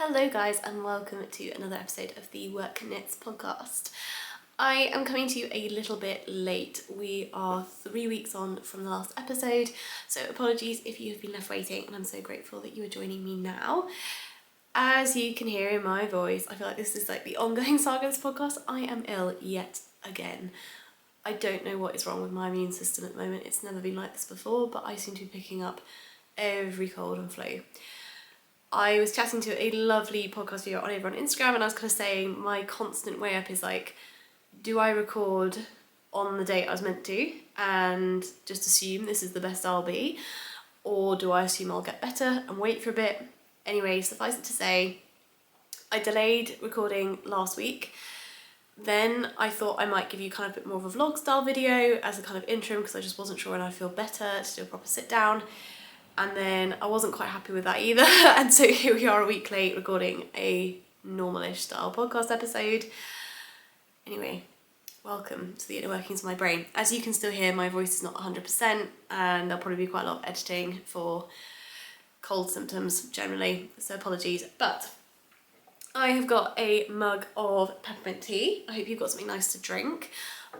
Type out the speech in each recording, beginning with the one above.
Hello guys and welcome to another episode of the Work Knits podcast. I am coming to you a little bit late. We are 3 weeks on from the last episode, so apologies if you have been left waiting, and I'm so grateful that you are joining me now. As you can hear in my voice, I feel like this is like the ongoing saga of this podcast. I am ill yet again. I don't know what is wrong with my immune system at the moment. It's never been like this before, but I seem to be picking up every cold and flu. I was chatting to a lovely podcast viewer over on Instagram, and I was kind of saying my constant way up is like, do I record on the date I was meant to and just assume this is the best I'll be, or do I assume I'll get better and wait for a bit? Anyway, suffice it to say, I delayed recording last week. Then I thought I might give you kind of a bit more of a vlog style video as a kind of interim, because I just wasn't sure and I feel better to do a proper sit down. And then I wasn't quite happy with that either, and so here we are a week late recording a normal-ish style podcast episode. Anyway, welcome to the inner workings of my brain. As you can still hear, my voice is not 100%, and there'll probably be quite a lot of editing for cold symptoms generally, so apologies. But I have got a mug of peppermint tea. I hope you've got something nice to drink.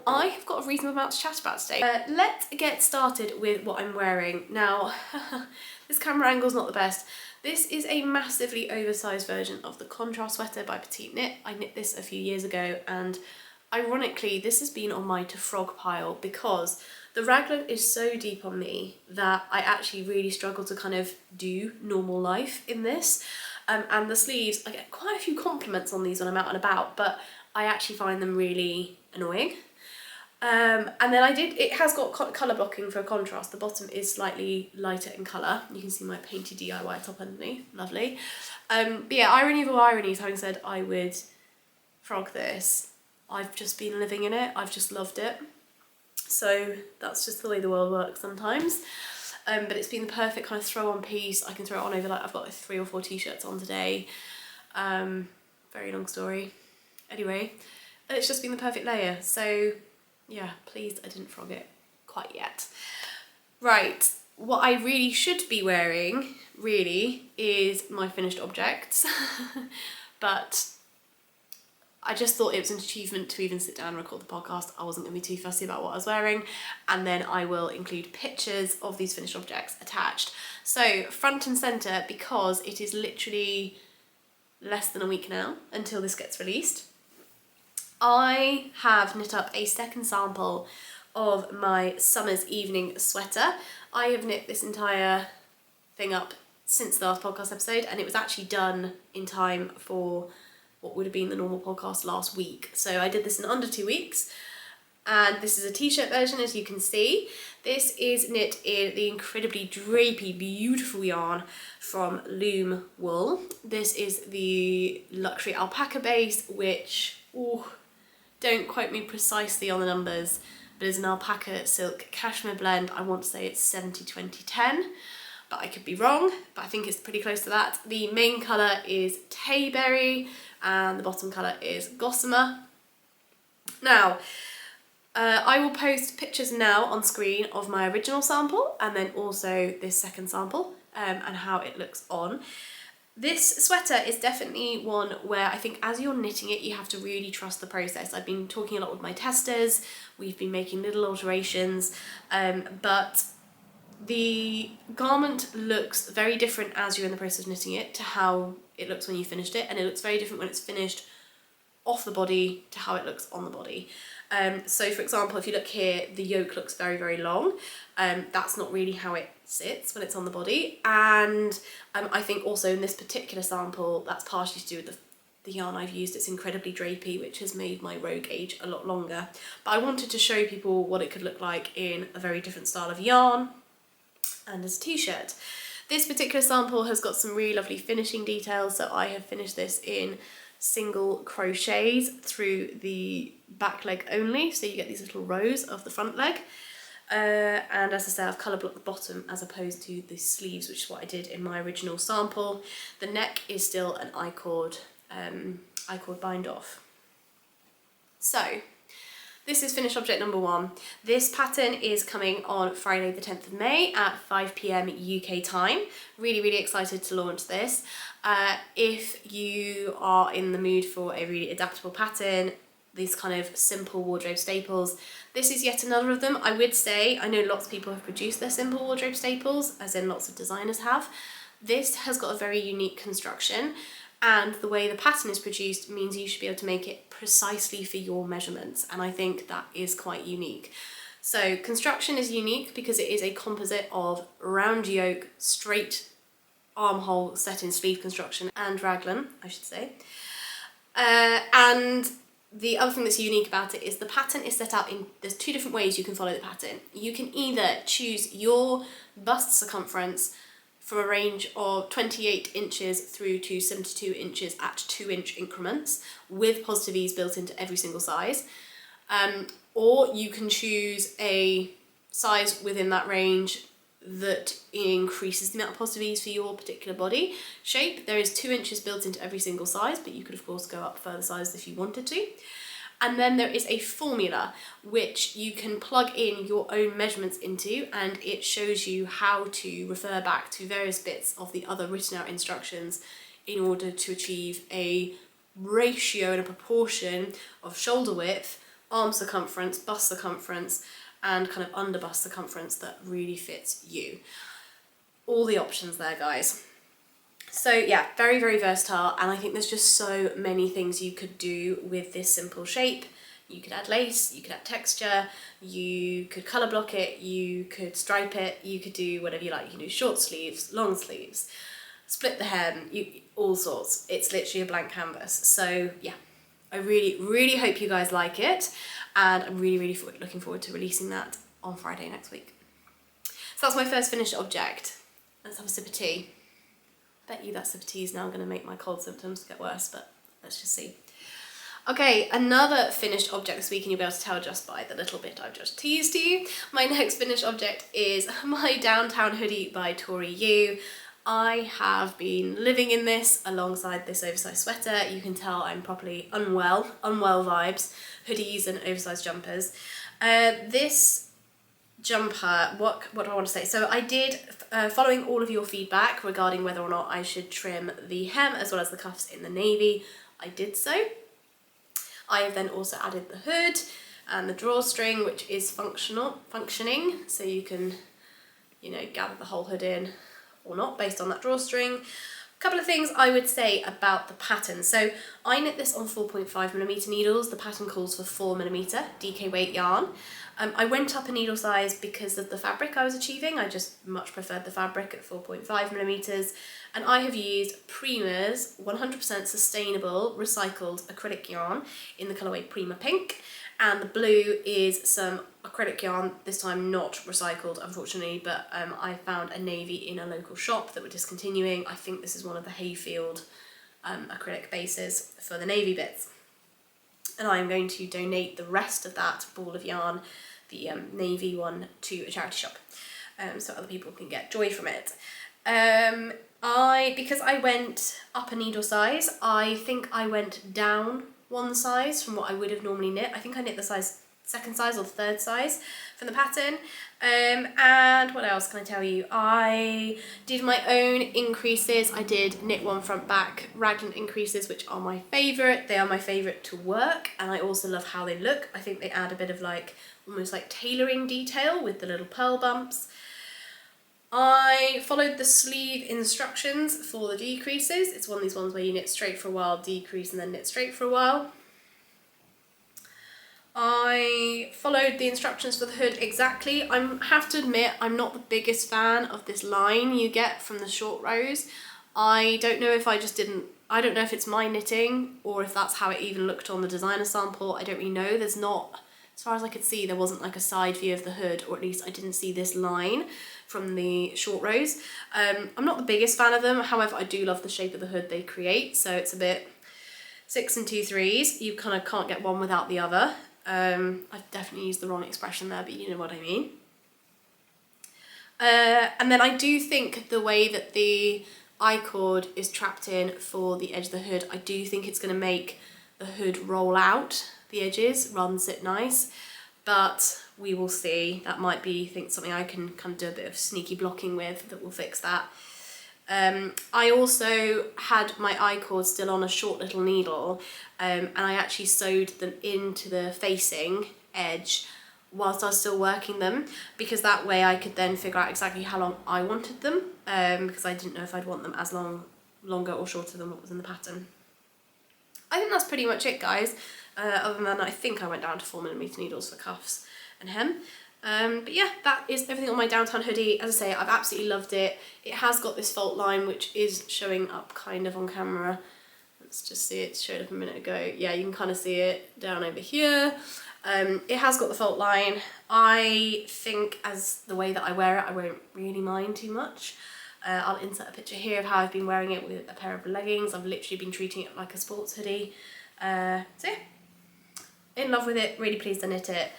I have got a reasonable amount to chat about today. Let's get started with what I'm wearing. Now, this camera angle's not the best. This is a massively oversized version of the contrast sweater by Petite Knit. I knit this a few years ago, and ironically, this has been on my to frog pile because the raglan is so deep on me that I actually really struggle to kind of do normal life in this. And the sleeves, I get quite a few compliments on these when I'm out and about, but I actually find them really annoying. And then it has got colour blocking for contrast. The bottom is slightly lighter in colour. You can see my painted DIY top underneath, lovely. But yeah, irony of all ironies, having said I would frog this, I've just been living in it, I've just loved it. So that's just the way the world works sometimes. But it's been the perfect kind of throw on piece. I can throw it on over, like, I've got like 3 or 4 t-shirts on today. Very long story. Anyway, it's just been the perfect layer. So yeah, pleased I didn't frog it quite yet. Right, what I really should be wearing, really, is my finished objects. But I just thought it was an achievement to even sit down and record the podcast. I wasn't going to be too fussy about what I was wearing, and then I will include pictures of these finished objects attached. So front and centre, because it is literally less than a week now until this gets released, I have knit up a second sample of my summer's evening sweater. I have knit this entire thing up since the last podcast episode, and it was actually done in time for what would have been the normal podcast last week. So I did this in under 2 weeks, and this is a t-shirt version, as you can see. This is knit in the incredibly drapey, beautiful yarn from Loom Wool. This is the Luxury Alpaca base, which, don't quote me precisely on the numbers, but is an alpaca silk cashmere blend. I want to say it's 70-20-10, but I could be wrong, but I think it's pretty close to that. The main colour is Tayberry, and the bottom colour is Gossamer. Now, I will post pictures now on screen of my original sample, and then also this second sample, and how it looks on. This sweater is definitely one where I think as you're knitting it, you have to really trust the process. I've been talking a lot with my testers, we've been making little alterations, but the garment looks very different as you're in the process of knitting it to how it looks when you finished it, and it looks very different when it's finished off the body to how it looks on the body. So for example, if you look here, the yoke looks very, very long. That's not really how it sits when it's on the body. And I think also in this particular sample, that's partially to do with the yarn I've used. It's incredibly drapey, which has made my row gauge a lot longer. But I wanted to show people what it could look like in a very different style of yarn and as a t-shirt. This particular sample has got some really lovely finishing details. So I have finished this in single crochets through the back leg only, so you get these little rows of the front leg, and as I say, I've colour blocked the bottom as opposed to the sleeves, which is what I did in my original sample. The neck is still an I-cord bind off. So This is finished object number 1. This pattern is coming on Friday the 10th of May at 5 p.m. UK time. Really, really excited to launch this. If you are in the mood for a really adaptable pattern, these kind of simple wardrobe staples, this is yet another of them. I would say, I know lots of people have produced their simple wardrobe staples, as in lots of designers have. This has got a very unique construction, and the way the pattern is produced means you should be able to make it precisely for your measurements, and I think that is quite unique. So construction is unique because it is a composite of round yoke, straight armhole set in sleeve construction, and raglan, I should say. And the other thing that's unique about it is the pattern is set out in, there's 2 different ways you can follow the pattern. You can either choose your bust circumference from a range of 28 inches through to 72 inches at 2-inch increments with positive ease built into every single size. Or you can choose a size within that range that increases the amount of positive ease for your particular body shape. There is 2 inches built into every single size, but you could of course go up further sizes if you wanted to. And then there is a formula which you can plug in your own measurements into, and it shows you how to refer back to various bits of the other written out instructions in order to achieve a ratio and a proportion of shoulder width, arm circumference, bust circumference, and kind of under bust circumference that really fits you. All the options there, guys. So yeah, very, very versatile, and I think there's just so many things you could do with this simple shape. You could add lace, you could add texture, you could colour block it, you could stripe it, you could do whatever you like. You can do short sleeves, long sleeves, split the hem, all sorts. It's literally a blank canvas. So yeah, I really, really hope you guys like it, and I'm really, really looking forward to releasing that on Friday next week. So that's my first finished object. Let's have a sip of tea. Bet you that sip of tea is now going to make my cold symptoms get worse, but let's just see. Okay, another finished object this week, and you'll be able to tell just by the little bit I've just teased to you. My next finished object is my downtown hoodie by Tori Yu. I have been living in this alongside this oversized sweater. You can tell I'm properly unwell vibes, hoodies and oversized jumpers. This jumper, what do I want to say? So I did, following all of your feedback regarding whether or not I should trim the hem as well as the cuffs in the navy, I did so. I have then also added the hood and the drawstring, which is functioning, so you can, you know, gather the whole hood in or not based on that drawstring. A couple of things I would say about the pattern. So I knit this on 4.5mm needles. The pattern calls for 4mm DK weight yarn. I went up a needle size because of the fabric I was achieving. I just much preferred the fabric at 4.5mm, and I have used Prima's 100% sustainable recycled acrylic yarn in the colourway Prima Pink, and the blue is some acrylic yarn, this time not recycled unfortunately, but I found a navy in a local shop that were discontinuing. I think this is one of the Hayfield acrylic bases for the navy bits, and I'm going to donate the rest of that ball of yarn, the navy one, to a charity shop, so other people can get joy from it. Because I went up a needle size, I think I went down one size from what I would have normally knit. I think I knit the second size or third size from the pattern. And what else can I tell you? I did my own increases. I did knit one front back raglan increases, which are my favourite. They are my favourite to work, and I also love how they look. I think they add a bit of like almost like tailoring detail with the little pearl bumps. I followed the sleeve instructions for the decreases. It's one of these ones where you knit straight for a while, decrease, and then knit straight for a while. I followed the instructions for the hood exactly. I have to admit, I'm not the biggest fan of this line you get from the short rows. I don't know if I don't know if it's my knitting or if that's how it even looked on the designer sample. I don't really know. There's not, as far as I could see, there wasn't like a side view of the hood, or at least I didn't see this line from the short rows. I'm not the biggest fan of them, however I do love the shape of the hood they create, so it's a bit 6 and 2 3s. You kind of can't get one without the other. I've definitely used the wrong expression there, but you know what I mean. And then I do think the way that the I-cord is trapped in for the edge of the hood, I do think it's going to make the hood roll out the edges rather than sit nice, but we will see. That might be something I can kind of do a bit of sneaky blocking with that will fix that. I also had my I-cord still on a short little needle, and I actually sewed them into the facing edge whilst I was still working them, because that way I could then figure out exactly how long I wanted them, because I didn't know if I'd want them as longer or shorter than what was in the pattern. I think that's pretty much it, guys. Other than that, I think I went down to 4mm needles for cuffs and hem. But yeah, that is everything on my downtown hoodie. As I say, I've absolutely loved it. It has got this fault line, which is showing up kind of on camera. Let's just see, it showed up a minute ago. Yeah, you can kind of see it down over here. It has got the fault line. I think as the way that I wear it, I won't really mind too much. I'll insert a picture here of how I've been wearing it with a pair of leggings. I've literally been treating it like a sports hoodie. So yeah, in love with it, really pleased I knit it,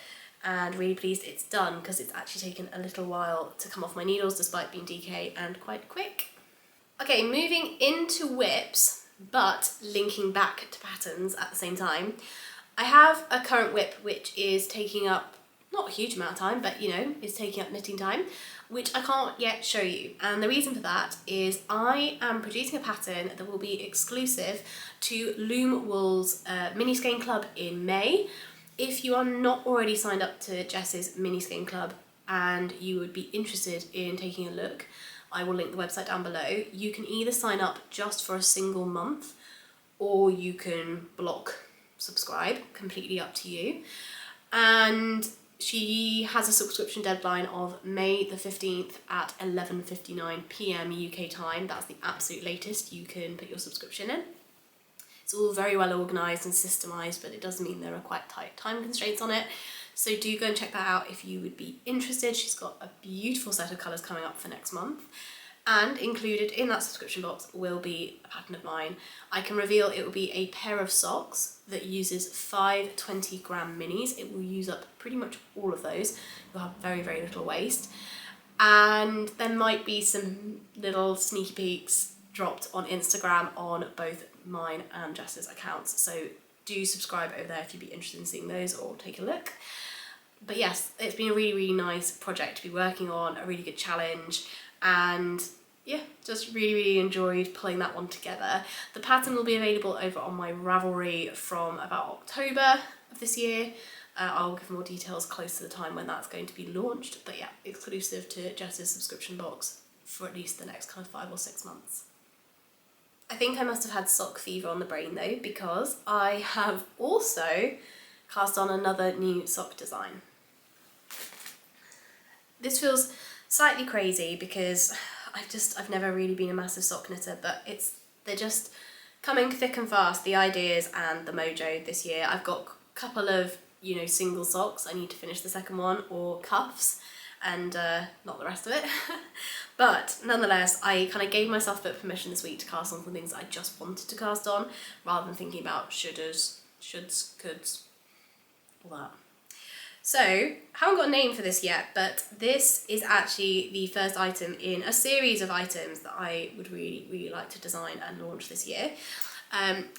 and really pleased it's done, because it's actually taken a little while to come off my needles despite being DK and quite quick. Okay, moving into whips, but linking back to patterns at the same time. I have a current whip which is taking up not a huge amount of time, but you know, it's taking up knitting time, which I can't yet show you. And the reason for that is I am producing a pattern that will be exclusive to Loom Wool's mini skein club in May. If you are not already signed up to Jess's mini skein club and you would be interested in taking a look, I will link the website down below. You can either sign up just for a single month, or you can block subscribe, completely up to you. And she has a subscription deadline of May the 15th at 11:59 PM UK time. That's the absolute latest you can put your subscription in. It's all very well organised and systemised, but it does mean there are quite tight time constraints on it. So do go and check that out if you would be interested. She's got a beautiful set of colours coming up for next month. And included in that subscription box will be a pattern of mine. I can reveal it will be a pair of socks that uses 5 20-gram minis. It will use up pretty much all of those. You'll have very, very little waste. And there might be some little sneaky peeks dropped on Instagram on both mine and Jess's accounts. So do subscribe over there if you'd be interested in seeing those, or take a look. But yes, it's been a really, really nice project to be working on, a really good challenge. And yeah, just really, really enjoyed pulling that one together. The pattern will be available over on my Ravelry from about October of this year. I'll give more details close to the time when that's going to be launched. But yeah, exclusive to Jess's subscription box for at least the next kind of 5 or 6 months. I think I must have had sock fever on the brain though, because I have also cast on another new sock design. This feels slightly crazy because I've never really been a massive sock knitter, but they're just coming thick and fast, the ideas and the mojo this year. I've got a couple of, you know, single socks. I need to finish the second one, or cuffs, and not the rest of it. But nonetheless, I kind of gave myself a bit of permission this week to cast on some things I just wanted to cast on, rather than thinking about shoulds, coulds, all that. So, haven't got a name for this yet, but this is actually the first item in a series of items that I would really, really like to design and launch this year.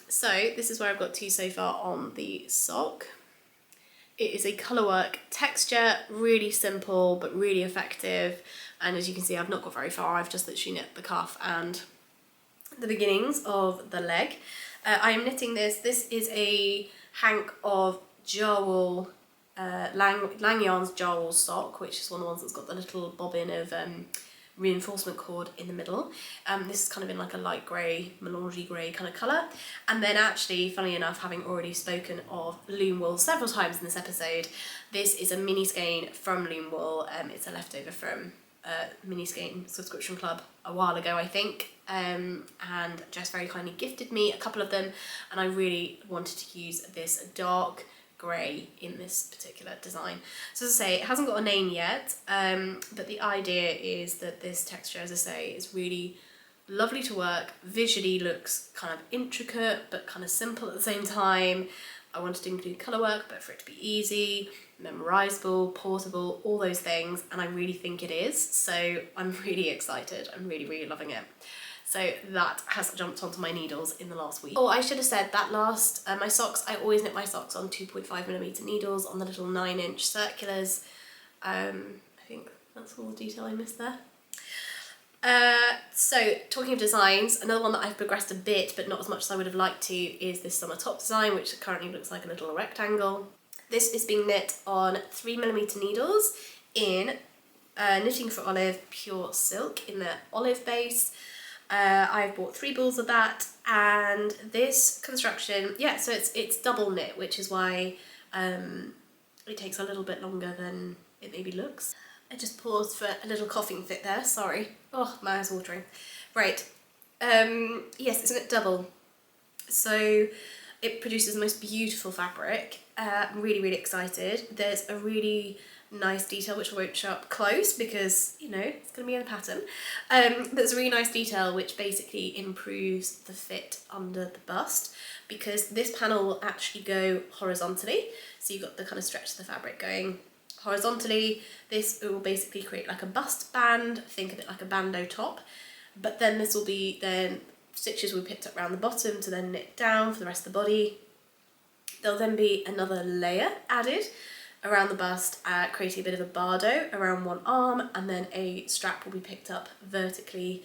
So this is where I've got to so far on the sock. It is a colourwork texture, really simple but really effective, and as you can see I've not got very far. I've just literally knit the cuff and the beginnings of the leg. I am knitting this. This is a hank of Jarwool, Lang Yarn's Jarwool sock, which is one of the ones that's got the little bobbin of reinforcement cord in the middle. This is kind of in like a light grey, melange grey kind of colour. And then actually, funnily enough, having already spoken of Loom Wool several times in this episode, this is a mini skein from Loom Wool. It's a leftover from mini skein subscription club a while ago, I think. And Jess very kindly gifted me a couple of them, and I really wanted to use this dark grey in this particular design. So as I say, it hasn't got a name yet, but the idea is that this texture, as I say, is really lovely to work, visually looks kind of intricate but kind of simple at the same time. I wanted to include colour work, but for it to be easy, memorisable, portable, all those things, and I really think it is, so I'm really excited. I'm really, really loving it. So that has jumped onto my needles in the last week. Oh, I should have said that last, my socks, I always knit my socks on 2.5mm needles on the little 9-inch circulars. I think that's all the detail I missed there. So talking of designs, another one that I've progressed a bit but not as much as I would have liked to is this summer top design, which currently looks like a little rectangle. This is being knit on 3mm needles in Knitting for Olive pure silk in the olive base. I've bought 3 balls of that, and this construction, yeah, so it's double knit, which is why it takes a little bit longer than it maybe looks. I just paused for a little coughing fit there, sorry. Oh, my eyes watering. Right, yes, isn't it double? So it produces the most beautiful fabric. I'm really, really excited. There's a really nice detail, which I won't show up close because, you know, it's going to be in the pattern. There's a really nice detail which basically improves the fit under the bust, because this panel will actually go horizontally. So you've got the kind of stretch of the fabric going horizontally. This will basically create like a bust band, think of it like a bandeau top, but then this will be then stitches will be picked up around the bottom to then knit down for the rest of the body. There'll then be another layer added around the bust, creating a bit of a bardeau around one arm, and then a strap will be picked up vertically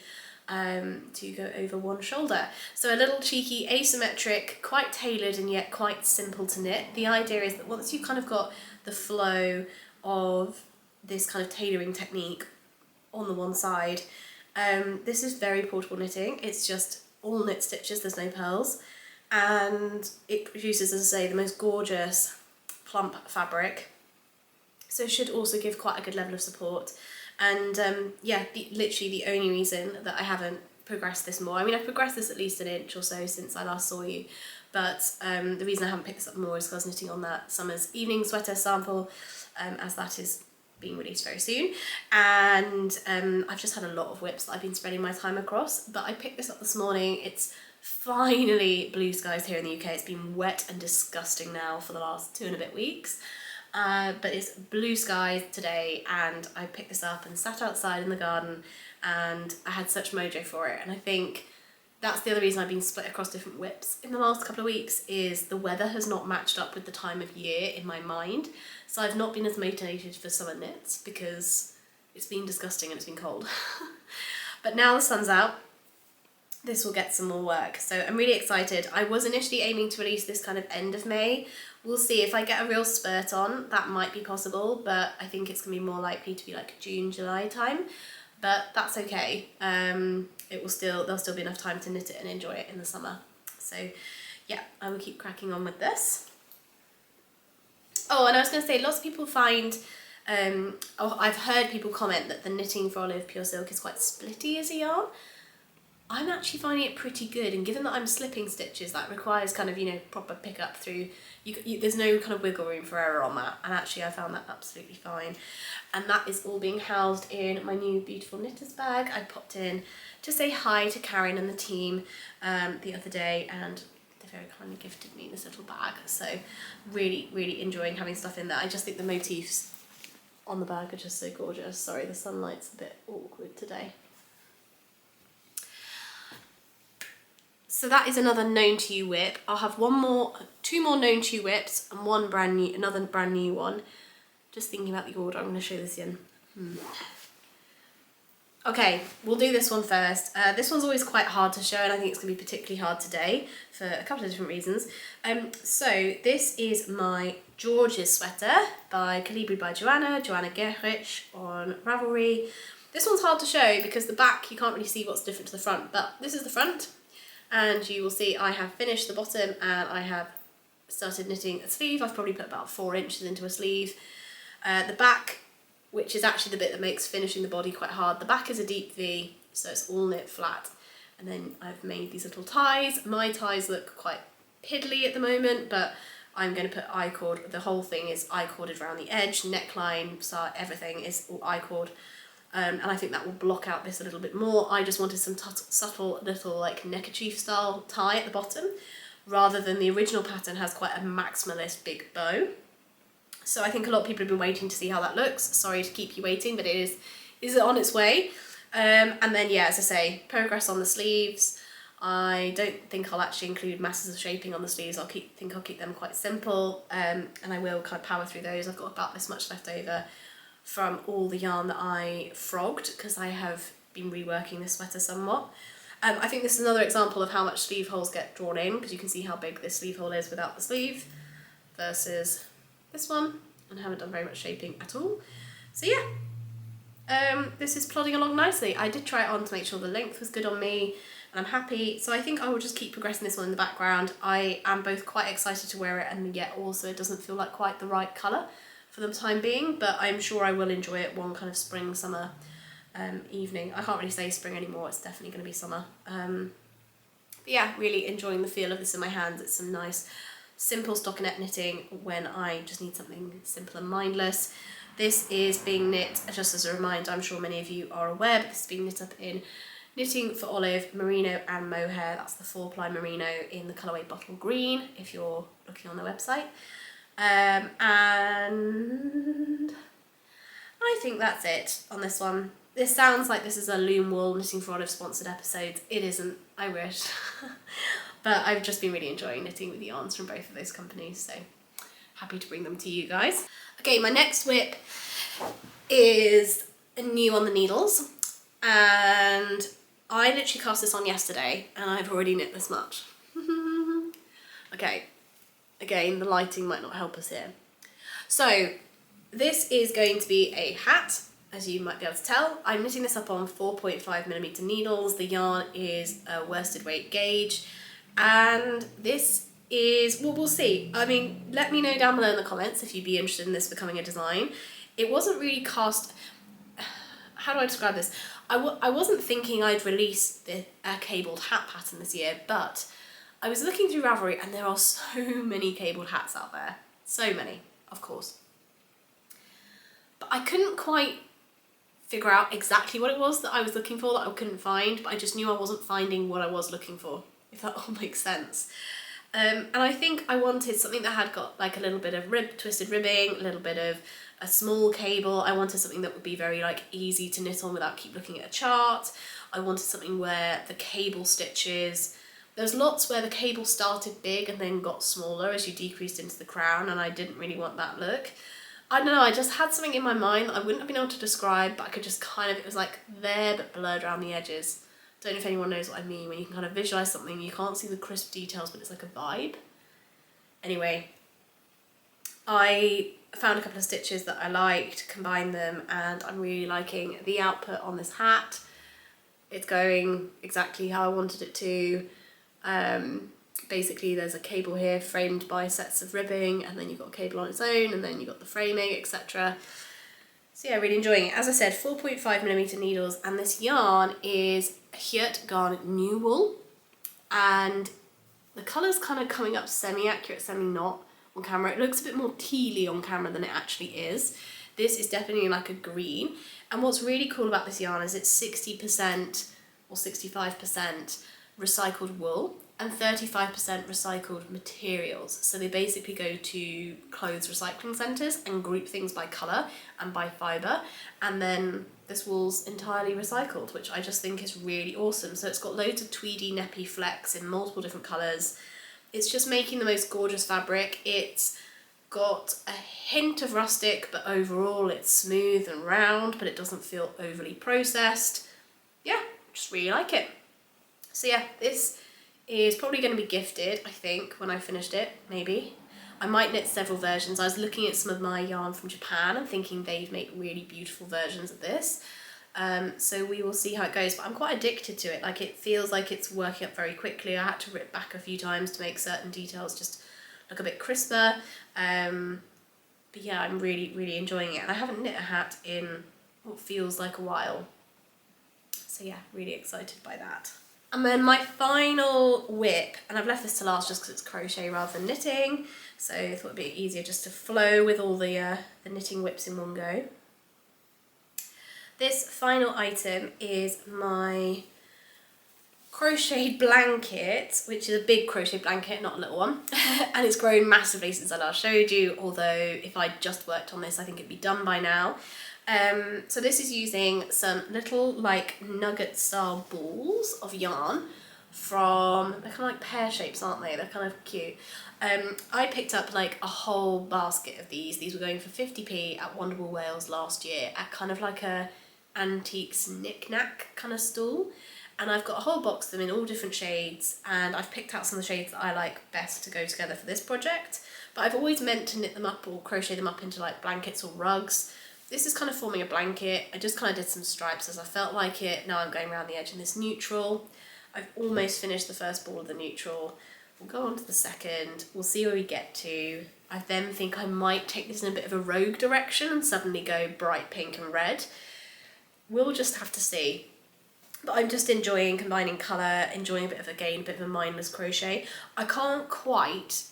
to go over one shoulder. So a little cheeky asymmetric, quite tailored and yet quite simple to knit. The idea is that once you've kind of got the flow of this kind of tailoring technique on the one side, this is very portable knitting. It's just all knit stitches, there's no purls, and it produces, as I say, the most gorgeous plump fabric. So it should also give quite a good level of support. And yeah, literally the only reason that I haven't progressed this more, I mean, I've progressed this at least an inch or so since I last saw you, but the reason I haven't picked this up more is because I was knitting on that summer's evening sweater sample, as that is being released very soon, and I've just had a lot of whips that I've been spreading my time across. But I picked this up this morning. It's finally blue skies here in the UK. It's been wet and disgusting now for the last 2 and a bit weeks, but it's blue skies today, and I picked this up and sat outside in the garden, and I had such mojo for it. And I think that's the other reason I've been split across different whips in the last couple of weeks, is the weather has not matched up with the time of year in my mind. So I've not been as motivated for summer knits because it's been disgusting and it's been cold. But now the sun's out, this will get some more work. So I'm really excited. I was initially aiming to release this kind of end of May. We'll see if I get a real spurt on, that might be possible, but I think it's gonna be more likely to be like June, July time. But that's okay. There'll still be enough time to knit it and enjoy it in the summer. So yeah, I will keep cracking on with this. Oh, and I was going to say, lots of people find, I've heard people comment that the Knitting for Olive pure silk is quite splitty as a yarn. I'm actually finding it pretty good, and given that I'm slipping stitches, that requires kind of, you know, proper pick up through, there's no kind of wiggle room for error on that, and actually I found that absolutely fine. And that is all being housed in my new beautiful knitters bag. I popped in to say hi to Karen and the team the other day, and they very kindly gifted me this little bag, so really, really enjoying having stuff in there. I just think the motifs on the bag are just so gorgeous. Sorry, the sunlight's a bit awkward today. So that is another known to you whip. I'll have two more known to you whips, and another brand new one. Just thinking about the order I'm going to show this in. Okay, we'll do this one first. This one's always quite hard to show, and I think it's going to be particularly hard today for a couple of different reasons. So this is my George's sweater by Calibri by Joanna Gerrich on Ravelry. This one's hard to show because the back, you can't really see what's different to the front, but this is the front. And you will see I have finished the bottom and I have started knitting a sleeve. I've probably put about 4 inches into a sleeve. The back, which is actually the bit that makes finishing the body quite hard, the back is a deep V, so it's all knit flat. And then I've made these little ties. My ties look quite piddly at the moment, but I'm going to put I-cord. The whole thing is I-corded around the edge, neckline, so everything is all I-cord. And I think that will block out this a little bit more. I just wanted some subtle little like neckerchief style tie at the bottom, rather than the original pattern has quite a maximalist big bow. So I think a lot of people have been waiting to see how that looks. Sorry to keep you waiting, but it is on its way. And then yeah, as I say, progress on the sleeves. I don't think I'll actually include masses of shaping on the sleeves. I'll keep them quite simple, and I will kind of power through those. I've got about this much left over from all the yarn that I frogged because I have been reworking this sweater somewhat. I think this is another example of how much sleeve holes get drawn in, because you can see how big this sleeve hole is without the sleeve versus this one, and I haven't done very much shaping at all. So yeah, this is plodding along nicely. I did try it on to make sure the length was good on me, and I'm happy. So I think I will just keep progressing this one in the background. I am both quite excited to wear it, and yet also it doesn't feel like quite the right colour for the time being, but I'm sure I will enjoy it one kind of spring, summer evening. I can't really say spring anymore, it's definitely going to be summer. But yeah, really enjoying the feel of this in my hands. It's some nice simple stockinette knitting when I just need something simple and mindless. This is being knit, just as a reminder, I'm sure many of you are aware, but this is being knit up in Knitting for Olive, merino and mohair. That's the 4-ply merino in the colourway bottle green, if you're looking on the website. And I think that's it on this one. This sounds like this is a Loom Wool Knitting for Olive sponsored episode. It isn't, I wish. But I've just been really enjoying knitting with yarns from both of those companies, so happy to bring them to you guys. Okay, my next whip is new on the needles, and I literally cast this on yesterday and I've already knit this much. Okay, again, the lighting might not help us here. So this is going to be a hat, as you might be able to tell. I'm knitting this up on 4.5mm needles. The yarn is a worsted weight gauge, and this is, well, we'll see. I mean, let me know down below in the comments if you'd be interested in this becoming a design. It wasn't really cast, how do I describe this? I wasn't thinking I'd release a cabled hat pattern this year, but I was looking through Ravelry and there are so many cabled hats out there. So many, of course. But I couldn't quite figure out exactly what it was that I was looking for, that I couldn't find, but I just knew I wasn't finding what I was looking for, if that all makes sense. And I think I wanted something that had got like a little bit of twisted ribbing, a little bit of a small cable. I wanted something that would be very like easy to knit on without keep looking at a chart. I wanted something where the cable stitches, there's lots where the cable started big and then got smaller as you decreased into the crown, and I didn't really want that look. I don't know, I just had something in my mind that I wouldn't have been able to describe, but I could just kind of, it was like there but blurred around the edges. Don't know if anyone knows what I mean, when you can kind of visualise something, you can't see the crisp details, but it's like a vibe. Anyway, I found a couple of stitches that I liked, combined them, and I'm really liking the output on this hat. It's going exactly how I wanted it to. Basically there's a cable here framed by sets of ribbing, and then you've got a cable on its own, and then you've got the framing, etc. So yeah, really enjoying it. As I said, 4.5mm needles, and this yarn is Hirt Garnet New Wool, and the colour's kind of coming up semi-accurate, semi-not on camera. It looks a bit more tealy on camera than it actually is. This is definitely like a green, and what's really cool about this yarn is it's 60% or 65% recycled wool and 35% recycled materials. So they basically go to clothes recycling centres and group things by colour and by fibre, and then this wool's entirely recycled, which I just think is really awesome. So it's got loads of tweedy neppy flecks in multiple different colours. It's just making the most gorgeous fabric. It's got a hint of rustic, but overall it's smooth and round, but it doesn't feel overly processed. Yeah, just really like it. So yeah, this is probably going to be gifted, I think, when I finished it, maybe. I might knit several versions. I was looking at some of my yarn from Japan and thinking they'd make really beautiful versions of this. So we will see how it goes, but I'm quite addicted to it. Like, it feels like it's working up very quickly. I had to rip back a few times to make certain details just look a bit crisper. But yeah, I'm really, really enjoying it. And I haven't knit a hat in what feels like a while. So yeah, really excited by that. And then my final whip, and I've left this to last just because it's crochet rather than knitting, so I thought it'd be easier just to flow with all the knitting whips in one go. This final item is my crocheted blanket, which is a big crochet blanket, not a little one, and it's grown massively since I last showed you, although if I just worked on this I think it'd be done by now. So this is using some little like nugget style balls of yarn from, they're kind of like pear shapes, aren't they? They're kind of cute. I picked up like a whole basket of these. These were going for 50p at Wonderful Wales last year at kind of like a antiques knick-knack kind of stall. And I've got a whole box of them in all different shades, and I've picked out some of the shades that I like best to go together for this project. But I've always meant to knit them up or crochet them up into like blankets or rugs. This is kind of forming a blanket. I just kind of did some stripes as I felt like it. Now I'm going around the edge in this neutral. I've almost finished the first ball of the neutral. We'll go on to the second. We'll see where we get to. I then think I might take this in a bit of a rogue direction and suddenly go bright pink and red. We'll just have to see. But I'm just enjoying combining colour, enjoying a bit of a mindless crochet. I can't quite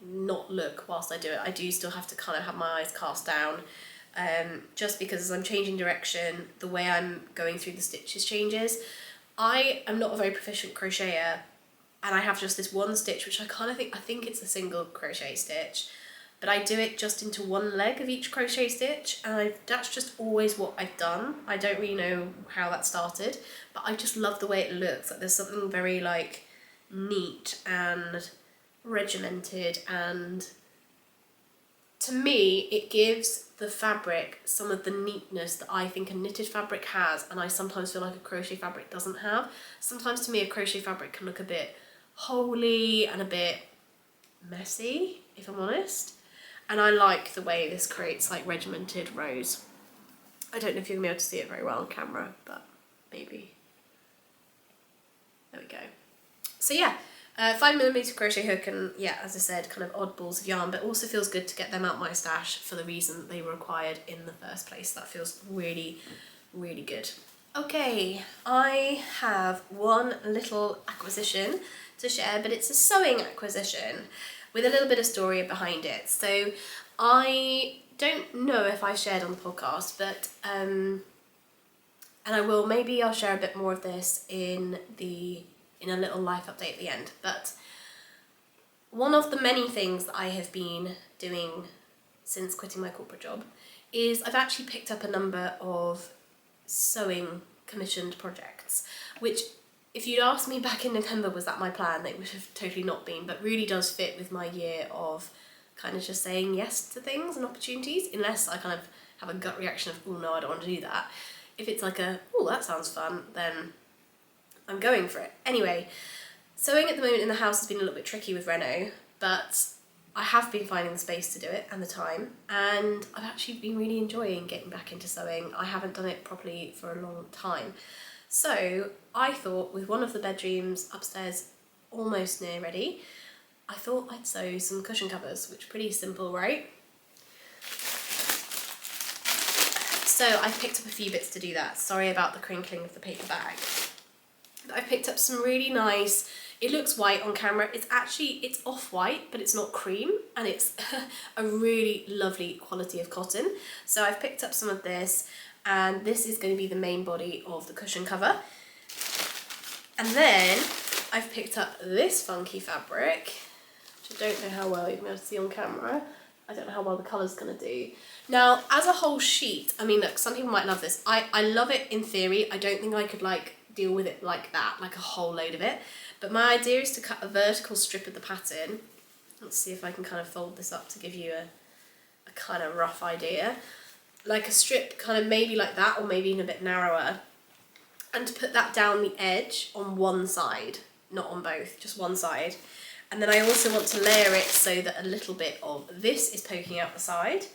not look whilst I do it. I do still have to kind of have my eyes cast down, just because as I'm changing direction, the way I'm going through the stitches changes. I am not a very proficient crocheter, and I have just this one stitch which I think it's a single crochet stitch, but I do it just into one leg of each crochet stitch, and that's just always what I've done. I don't really know how that started, but I just love the way it looks. Like there's something very like neat and regimented, and to me it gives the fabric some of the neatness that I think a knitted fabric has, and I sometimes feel like a crochet fabric doesn't have. Sometimes to me a crochet fabric can look a bit holey and a bit messy, if I'm honest. And I like the way this creates like regimented rows. I don't know if you're gonna be able to see it very well on camera, but maybe. There we go. So yeah, 5mm crochet hook, and yeah, as I said, kind of odd balls of yarn, but also feels good to get them out my stash for the reason that they were required in the first place. That feels really, really good. Okay, I have one little acquisition to share, but it's a sewing acquisition with a little bit of story behind it. So I don't know if I shared on the podcast, but and I will, maybe I'll share a bit more of this in a little life update at the end. But one of the many things that I have been doing since quitting my corporate job is I've actually picked up a number of sewing commissioned projects, which, if you'd asked me back in November was that my plan, it would have totally not been, but really does fit with my year of kind of just saying yes to things and opportunities, unless I kind of have a gut reaction of, oh no, I don't want to do that. If it's like oh, that sounds fun, then I'm going for it. Anyway, sewing at the moment in the house has been a little bit tricky with Reno, but I have been finding the space to do it and the time, and I've actually been really enjoying getting back into sewing. I haven't done it properly for a long time. So I thought, with one of the bedrooms upstairs almost near ready, I thought I'd sew some cushion covers, which are pretty simple, right? So I've picked up a few bits to do that. Sorry about the crinkling of the paper bag. But I've picked up some really nice, it looks white on camera, it's off-white, but it's not cream, and it's a really lovely quality of cotton. So I've picked up some of this, and this is going to be the main body of the cushion cover. And then I've picked up this funky fabric, which I don't know how well you're going to see on camera. I don't know how well the colour's going to do. Now, as a whole sheet, I mean, look, some people might love this. I love it in theory. I don't think I could like deal with it like that, like a whole load of it. But my idea is to cut a vertical strip of the pattern. Let's see if I can kind of fold this up to give you a kind of rough idea. Like a strip kind of maybe like that, or maybe even a bit narrower. And to put that down the edge on one side, not on both, just one side. And then I also want to layer it so that a little bit of this is poking out the side,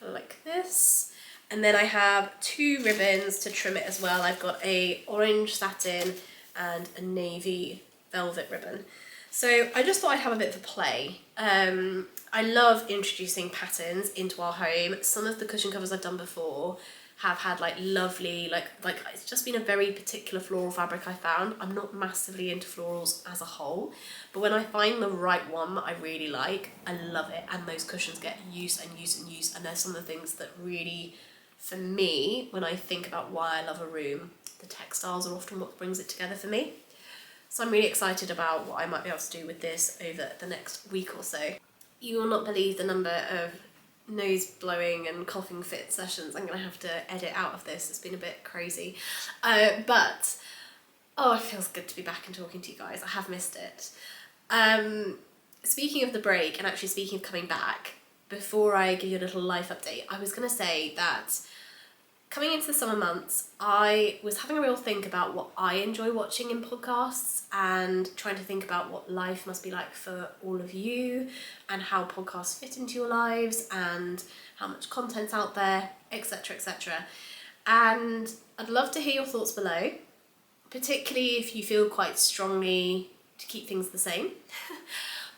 like this. And then I have 2 ribbons to trim it as well. I've got a orange satin and a navy velvet ribbon. So I just thought I'd have a bit of a play. I love introducing patterns into our home. Some of the cushion covers I've done before have had like lovely, like it's just been a very particular floral fabric I found. I'm not massively into florals as a whole, but when I find the right one that I really like, I love it. And those cushions get used and used and used. And they're some of the things that really, for me, when I think about why I love a room, the textiles are often what brings it together for me. So I'm really excited about what I might be able to do with this over the next week or so. You will not believe the number of nose blowing and coughing fit sessions I'm going to have to edit out of this. It's been a bit crazy. But, it feels good to be back and talking to you guys. I have missed it. Speaking of the break, and actually speaking of coming back, before I give you a little life update, I was going to say that coming into the summer months, I was having a real think about what I enjoy watching in podcasts and trying to think about what life must be like for all of you and how podcasts fit into your lives and how much content's out there, etc, etc. And I'd love to hear your thoughts below, particularly if you feel quite strongly to keep things the same.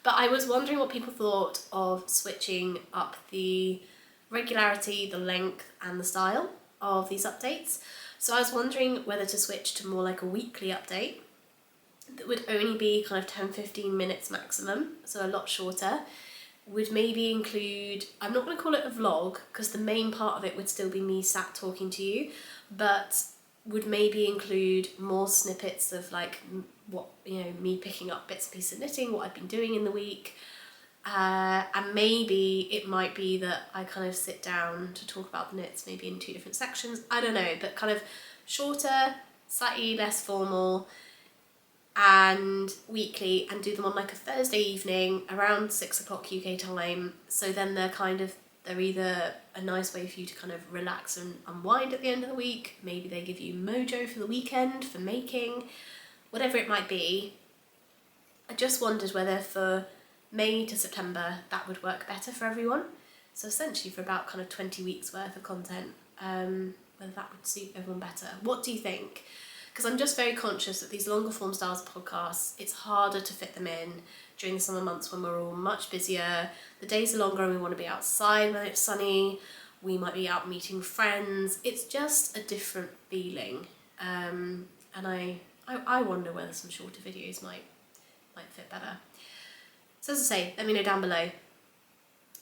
But I was wondering what people thought of switching up the regularity, the length and the style of these updates. So I was wondering whether to switch to more like a weekly update that would only be kind of 10-15 minutes maximum, so a lot shorter. Would maybe include, I'm not going to call it a vlog because the main part of it would still be me sat talking to you, but would maybe include more snippets of like what, me picking up bits and pieces of knitting, what I've been doing in the week. And maybe it might be that I kind of sit down to talk about the knits maybe in 2 different sections, I don't know, but kind of shorter, slightly less formal and weekly, and do them on like a Thursday evening around 6 o'clock UK time. So then they're either a nice way for you to kind of relax and unwind at the end of the week, maybe they give you mojo for the weekend, for making, whatever it might be. I just wondered whether for May to September that would work better for everyone. So essentially for about kind of 20 weeks worth of content, whether that would suit everyone better. What do you think? Because I'm just very conscious that these longer form styles of podcasts, it's harder to fit them in during the summer months when we're all much busier. The days are longer and we want to be outside when it's sunny. We might be out meeting friends. It's just a different feeling. And I wonder whether some shorter videos might fit better. So as I say, let me know down below.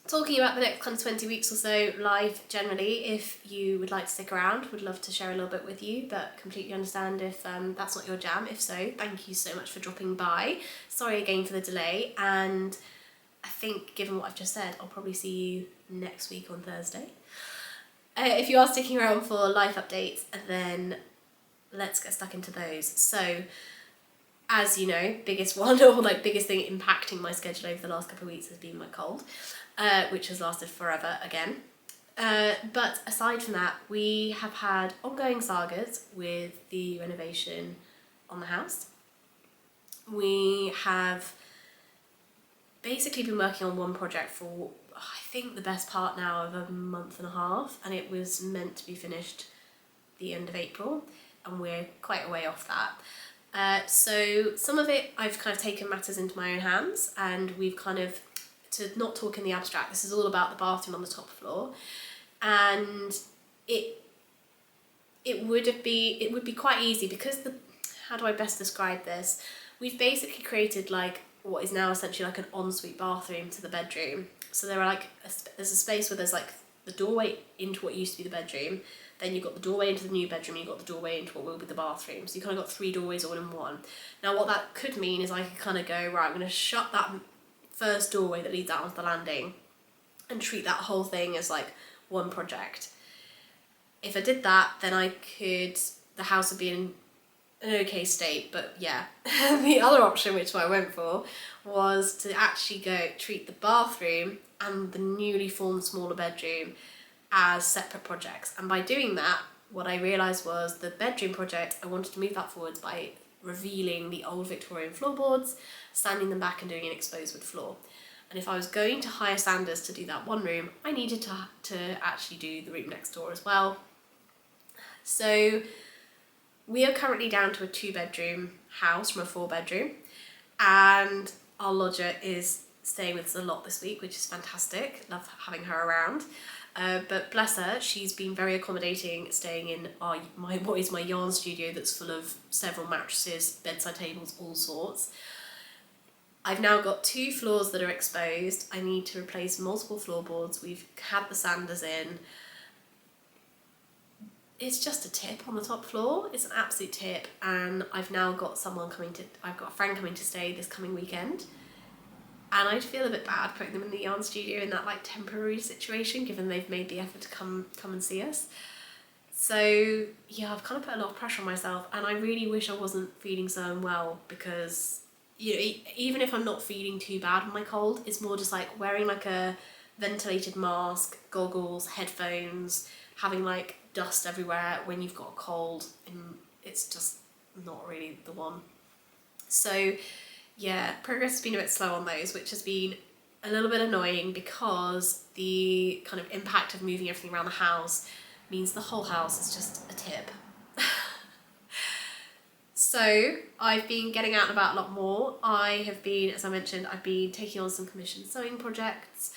Talking about the next kind of 20 weeks or so, live generally, if you would like to stick around, would love to share a little bit with you, but completely understand if that's not your jam. If so, thank you so much for dropping by. Sorry again for the delay, and I think given what I've just said, I'll probably see you next week on Thursday. If you are sticking around for live updates, then let's get stuck into those. So, as you know, biggest one or like biggest thing impacting my schedule over the last couple of weeks has been my cold, which has lasted forever again. But aside from that, we have had ongoing sagas with the renovation on the house. We have basically been working on one project for, I think, the best part now of a month and a half, and it was meant to be finished the end of April, and we're quite a way off that. So some of it I've kind of taken matters into my own hands, and we've kind of, to not talk in the abstract, this is all about the bathroom on the top floor, and it would be quite easy because how do I best describe this? We've basically created like what is now essentially like an ensuite bathroom to the bedroom. So there are like there's a space where there's like the doorway into what used to be the bedroom. Then you've got the doorway into the new bedroom, you've got the doorway into what will be the bathroom. So you kind of got 3 doorways all in one. Now what that could mean is I could kind of go, right, I'm going to shut that first doorway that leads out onto the landing and treat that whole thing as like one project. If I did that, then the house would be in an okay state, but yeah. The other option, which I went for, was to actually treat the bathroom and the newly formed smaller bedroom as separate projects. And by doing that, what I realised was the bedroom project, I wanted to move that forwards by revealing the old Victorian floorboards, sanding them back and doing an exposed wood floor. And if I was going to hire sanders to do that one room, I needed to actually do the room next door as well. So we are currently down to a 2-bedroom house from a 4-bedroom, and our lodger is staying with us a lot this week, which is fantastic. Love having her around. But bless her, she's been very accommodating, staying in what is my yarn studio that's full of several mattresses, bedside tables, all sorts. I've now got 2 floors that are exposed. I need to replace multiple floorboards. We've had the sanders in. It's just a tip on the top floor. It's an absolute tip, and I've now got I've got a friend coming to stay this coming weekend. and I'd feel a bit bad putting them in the yarn studio in that like temporary situation, given they've made the effort to come and see us. So yeah, I've kind of put a lot of pressure on myself, and I really wish I wasn't feeling so unwell, because you know, even if I'm not feeling too bad with my cold, it's more just like wearing like a ventilated mask, goggles, headphones, having like dust everywhere when you've got a cold, and it's just not really the one. So yeah, progress has been a bit slow on those, which has been a little bit annoying, because the kind of impact of moving everything around the house means the whole house is just a tip. So I've been getting out and about a lot more. I have been, as I mentioned, I've been taking on some commissioned sewing projects.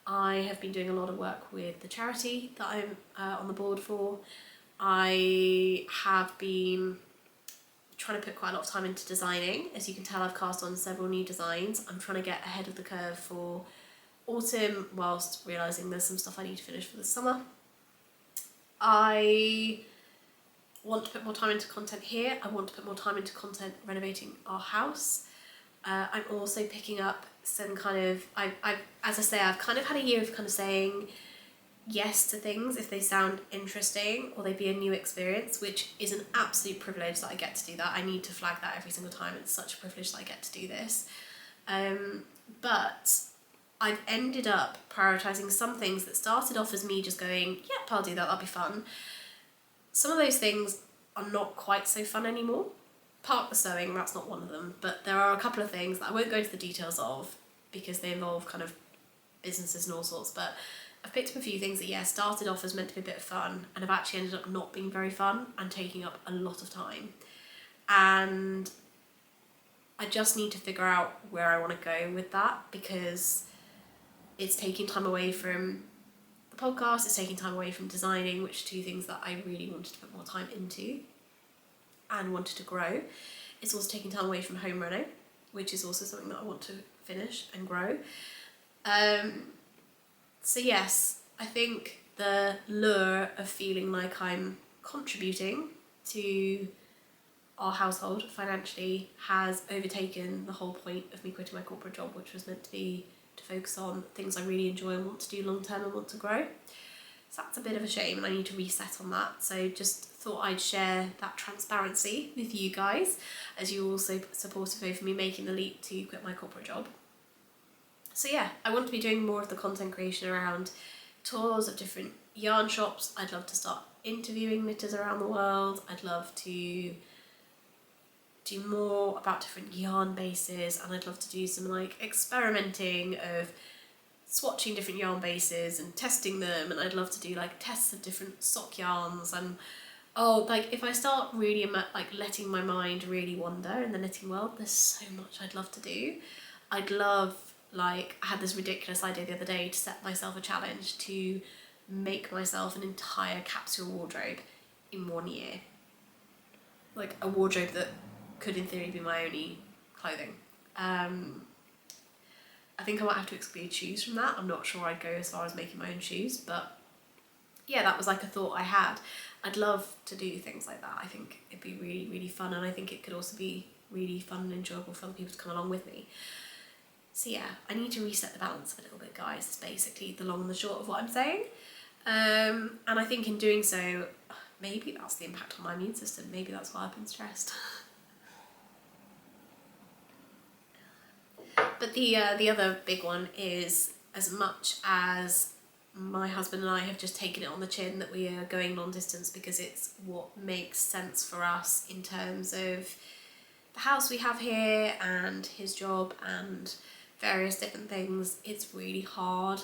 I have been doing a lot of work with the charity that I'm on the board for. I have been trying to put quite a lot of time into designing. As you can tell, I've cast on several new designs. I'm trying to get ahead of the curve for autumn, whilst realising there's some stuff I need to finish for the summer. I want to put more time into content here. I want to put more time into content renovating our house. I'm also picking up some kind of, as I say, I've kind of had a year of kind of saying yes to things if they sound interesting or they'd be a new experience, which is an absolute privilege that I get to do that. I need to flag that every single time. It's such a privilege that I get to do this. But I've ended up prioritising some things that started off as me just going, yep, I'll do that, that'll be fun. Some of those things are not quite so fun anymore. Park the sewing, that's not one of them, but there are a couple of things that I won't go into the details of because they involve kind of businesses and all sorts, but I've picked up a few things that, yeah, started off as meant to be a bit of fun and have actually ended up not being very fun and taking up a lot of time. And I just need to figure out where I want to go with that, because it's taking time away from the podcast, it's taking time away from designing, which are two things that I really wanted to put more time into and wanted to grow. It's also taking time away from home reno, which is also something that I want to finish and grow. So yes, I think the lure of feeling like I'm contributing to our household financially has overtaken the whole point of me quitting my corporate job, which was meant to be to focus on things I really enjoy and want to do long term and want to grow. So that's a bit of a shame, and I need to reset on that. So just thought I'd share that transparency with you guys, as you're also supportive over me making the leap to quit my corporate job. So yeah, I want to be doing more of the content creation around tours of different yarn shops. I'd love to start interviewing knitters around the world. I'd love to do more about different yarn bases, and I'd love to do some like experimenting of swatching different yarn bases and testing them, and I'd love to do like tests of different sock yarns. And like if I start really like letting my mind really wander in the knitting world, there's so much I'd love to do. I'd love, like, I had this ridiculous idea the other day to set myself a challenge to make myself an entire capsule wardrobe in 1 year. Like a wardrobe that could in theory be my only clothing. I think I might have to exclude shoes from that. I'm not sure I'd go as far as making my own shoes, but yeah, that was like a thought I had. I'd love to do things like that. I think it'd be really, really fun, and I think it could also be really fun and enjoyable for other people to come along with me. So yeah, I need to reset the balance a little bit, guys. It's basically the long and the short of what I'm saying. And I think in doing so, maybe that's the impact on my immune system. Maybe that's why I've been stressed. But the other big one is, as much as my husband and I have just taken it on the chin that we are going long distance because it's what makes sense for us in terms of the house we have here and his job and various different things, it's really hard.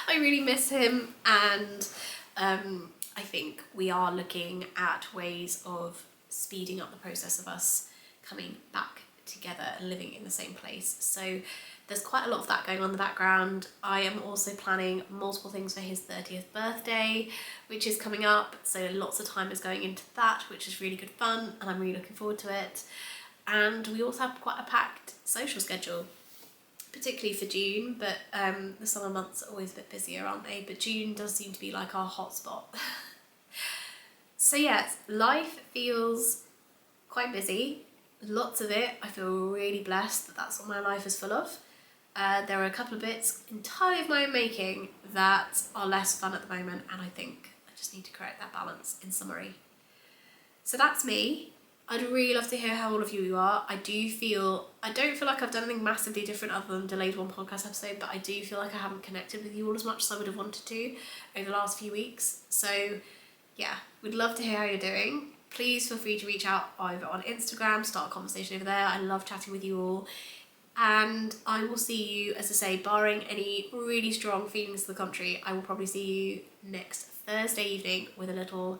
I really miss him, and I think we are looking at ways of speeding up the process of us coming back together and living in the same place. So there's quite a lot of that going on in the background. I am also planning multiple things for his 30th birthday, which is coming up, so lots of time is going into that, which is really good fun, and I'm really looking forward to it. And we also have quite a packed social schedule, particularly for June, but the summer months are always a bit busier, aren't they? But June does seem to be like our hotspot. So yes, life feels quite busy. Lots of it. I feel really blessed that that's what my life is full of. There are a couple of bits entirely of my own making that are less fun at the moment, and I think I just need to correct that balance in summary. So that's me. I'd really love to hear how all of you are. I don't feel like I've done anything massively different other than delayed one podcast episode, but I do feel like I haven't connected with you all as much as I would have wanted to over the last few weeks. So yeah, we'd love to hear how you're doing. Please feel free to reach out either on Instagram, start a conversation over there. I love chatting with you all. And I will see you, as I say, barring any really strong feelings to the contrary, I will probably see you next Thursday evening with a little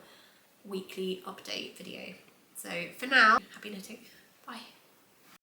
weekly update video. So for now, happy knitting. Bye.